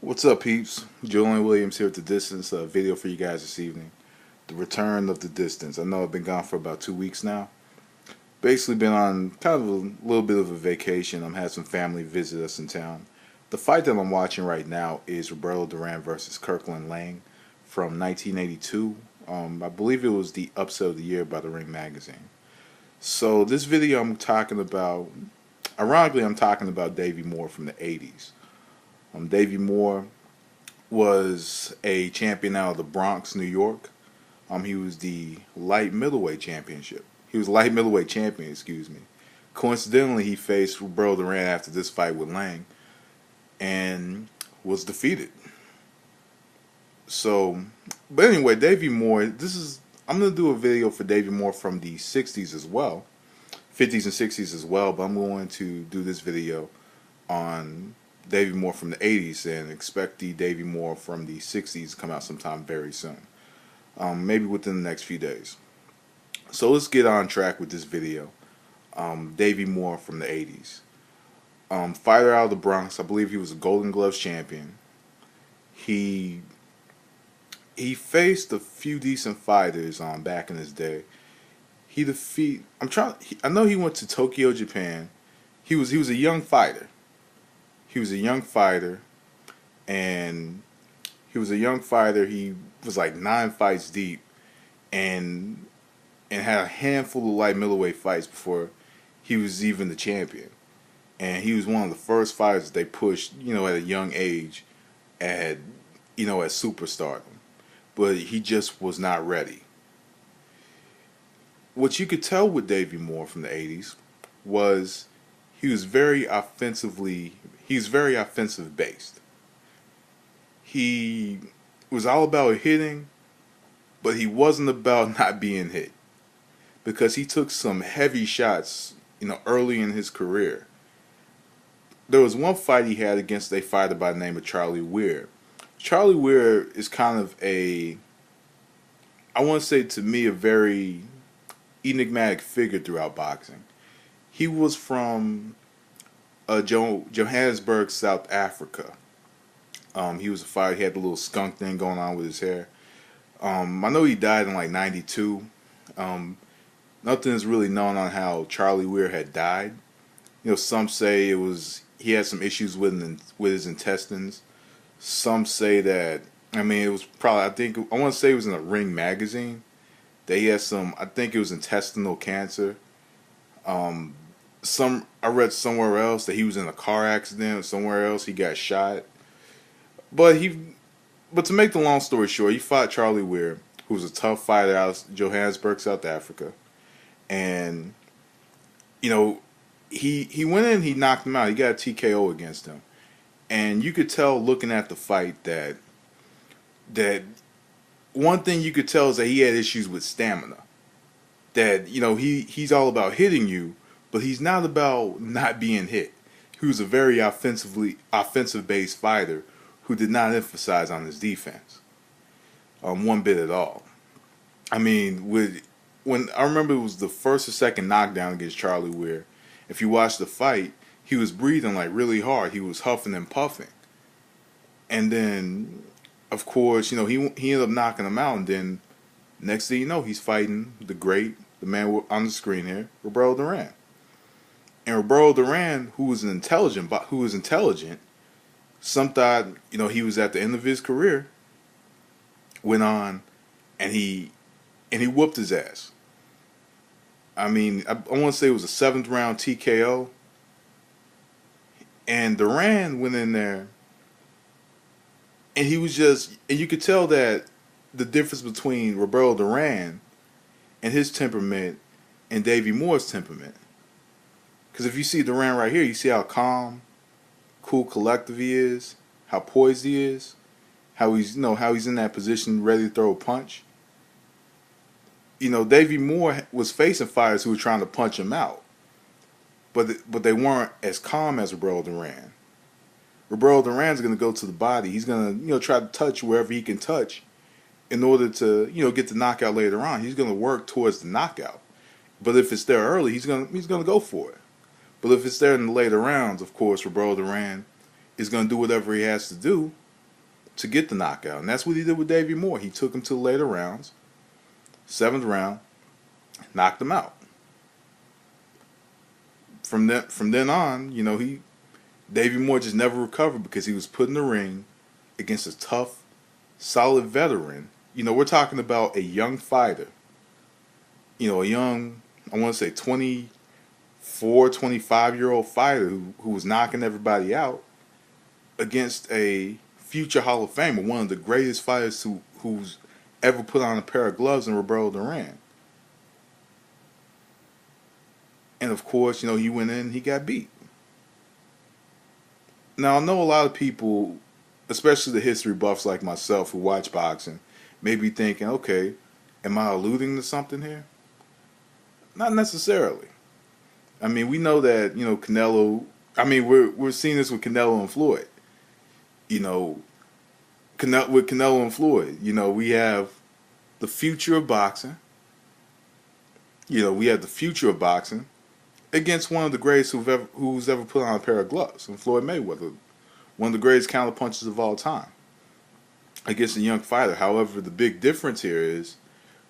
What's up, peeps? Julian Williams here at The Distance. A video for you guys this evening. The return of The Distance. I know I've been gone for about 2 weeks now. Basically been on kind of a little bit of a vacation. I'm had some family visit us in town. The fight that I'm watching right now is Roberto Duran versus Kirkland Lang from 1982. I believe it was the upset of the year by the Ring magazine. So this video I'm talking about, ironically I'm talking about Davey Moore from the 80s. Davey Moore was a champion out of the Bronx, New York. He was the light middleweight championship. He was light middleweight champion, excuse me. Coincidentally, he faced Roberto Duran after this fight with Lang and was defeated. So, but anyway, Davey Moore, I'm going to do a video for Davey Moore from the 60s as well, 50s and 60s as well, but I'm going to do this video on Davey Moore from the 80s and expect the Davey Moore from the 60s to come out sometime very soon. Maybe within the next few days. So let's get on track with this video. Davey Moore from the 80s. Fighter out of the Bronx. I believe he was a Golden Gloves champion. He faced a few decent fighters back in his day. I know he went to Tokyo, Japan. He was a young fighter. He was like 9 fights deep, and had a handful of light middleweight fights before he was even the champion. And he was one of the first fighters that they pushed, at a young age, at superstardom. But he just was not ready. What you could tell with Davey Moore from the 80s was he was very offensive based. He was all about hitting, but he wasn't about not being hit, because he took some heavy shots, early in his career. There was one fight he had against a fighter by the name of Charlie Weir. Charlie Weir is kind of I want to say to me, a very enigmatic figure throughout boxing. He was from Johannesburg, South Africa. He was a fighter. He had the little skunk thing going on with his hair. I know he died in like 92. Nothing is really known on how Charlie Weir had died. Some say he had some issues with his intestines. Some say that, it was probably, I want to say it was in a Ring magazine, that he had I think it was intestinal cancer. I read somewhere else that he was in a car accident. Somewhere else he got shot. But to make the long story short, he fought Charlie Weir, who was a tough fighter out of Johannesburg, South Africa. And, he went in, he knocked him out. He got a TKO against him. And you could tell looking at the fight that one thing you could tell is that he had issues with stamina. That, he's all about hitting you, but he's not about not being hit. He was a very offensive-based fighter who did not emphasize on his defense one bit at all. When I remember it was the first or second knockdown against Charlie Weir, if you watch the fight, he was breathing like really hard. He was huffing and puffing. And then, of course, he ended up knocking him out. And then, next thing you know, he's fighting the man on the screen here, Roberto Duran. And Roberto Duran, who was intelligent, some thought, he was at the end of his career, went on, and he whooped his ass. I want to say it was a 7th round TKO. And Duran went in there, and he was and you could tell that the difference between Roberto Duran and his temperament and Davey Moore's temperament. Because if you see Duran right here, you see how calm, cool, collective he is, how poised he is, how he's in that position ready to throw a punch. Davey Moore was facing fighters who were trying to punch him out, but they weren't as calm as Roberto Duran. Roberto Duran's going to go to the body. He's going to try to touch wherever he can touch in order to get the knockout later on. He's going to work towards the knockout. But if it's there early, he's going to go for it. But if it's there in the later rounds, of course, Roberto Duran is going to do whatever he has to do to get the knockout. And that's what he did with Davey Moore. He took him to the later rounds, 7th round, knocked him out. From then on, Davey Moore just never recovered because he was put in the ring against a tough, solid veteran. We're talking about a young fighter. A young, I want to say 24, 25-year-old fighter who was knocking everybody out against a future Hall of Famer, one of the greatest fighters who's ever put on a pair of gloves in Roberto Duran. And of course, he went in and he got beat. Now, I know a lot of people, especially the history buffs like myself who watch boxing, may be thinking, okay, am I alluding to something here? Not necessarily. I mean, we know that, Canelo, we're seeing this with Canelo and Floyd. With Canelo and Floyd, we have the future of boxing. We have the future of boxing against one of the greatest who's ever put on a pair of gloves, and Floyd Mayweather, one of the greatest counterpunchers of all time, against a young fighter. However, the big difference here is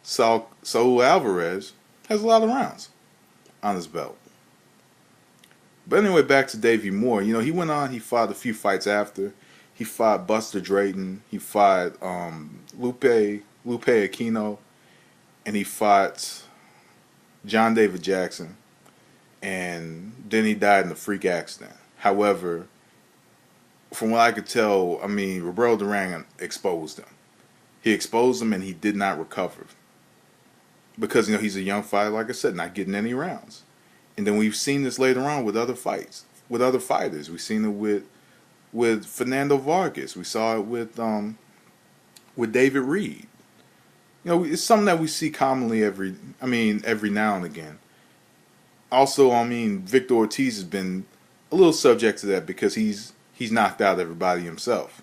Saul Alvarez has a lot of rounds on his belt. But anyway, back to Davey Moore. He went on, he fought a few fights after. He fought Buster Drayton, he fought Lupe Aquino, and he fought John David Jackson. And then he died in a freak accident. However, from what I could tell, Roberto Duran exposed him. He exposed him and he did not recover. Because, he's a young fighter, like I said, not getting any rounds. And then we've seen this later on with other fights, with other fighters. We've seen it with Fernando Vargas. We saw it with David Reed. It's something that we see commonly every now and again. Also, Victor Ortiz has been a little subject to that because he's knocked out everybody himself.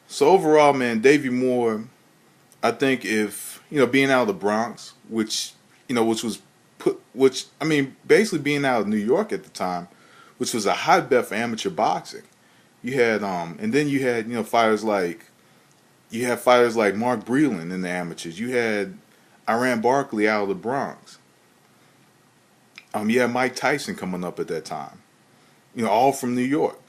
So overall, man, Davey Moore, I think if, being out of the Bronx, basically being out of New York at the time, which was a hotbed for amateur boxing. You had, and then you had, fighters like Mark Breland in the amateurs. You had Iran Barkley out of the Bronx. You had Mike Tyson coming up at that time. All from New York.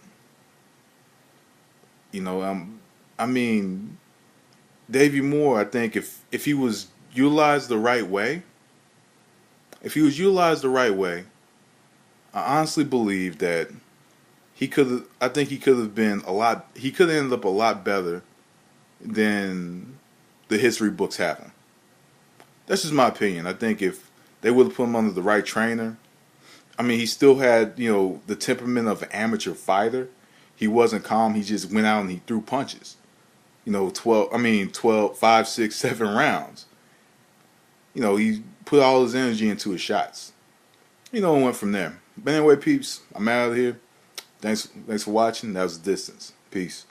Davey Moore, I think if he was utilized the right way, I honestly believe that he could have ended up a lot better than the history books have him. That's just my opinion. I think if they would have put him under the right trainer, he still had, the temperament of an amateur fighter. He wasn't calm. He just went out and he threw punches. 5, 6, 7 rounds. He put all his energy into his shots. And went from there. But anyway, peeps, I'm out of here. Thanks for watching. That was The Distance. Peace.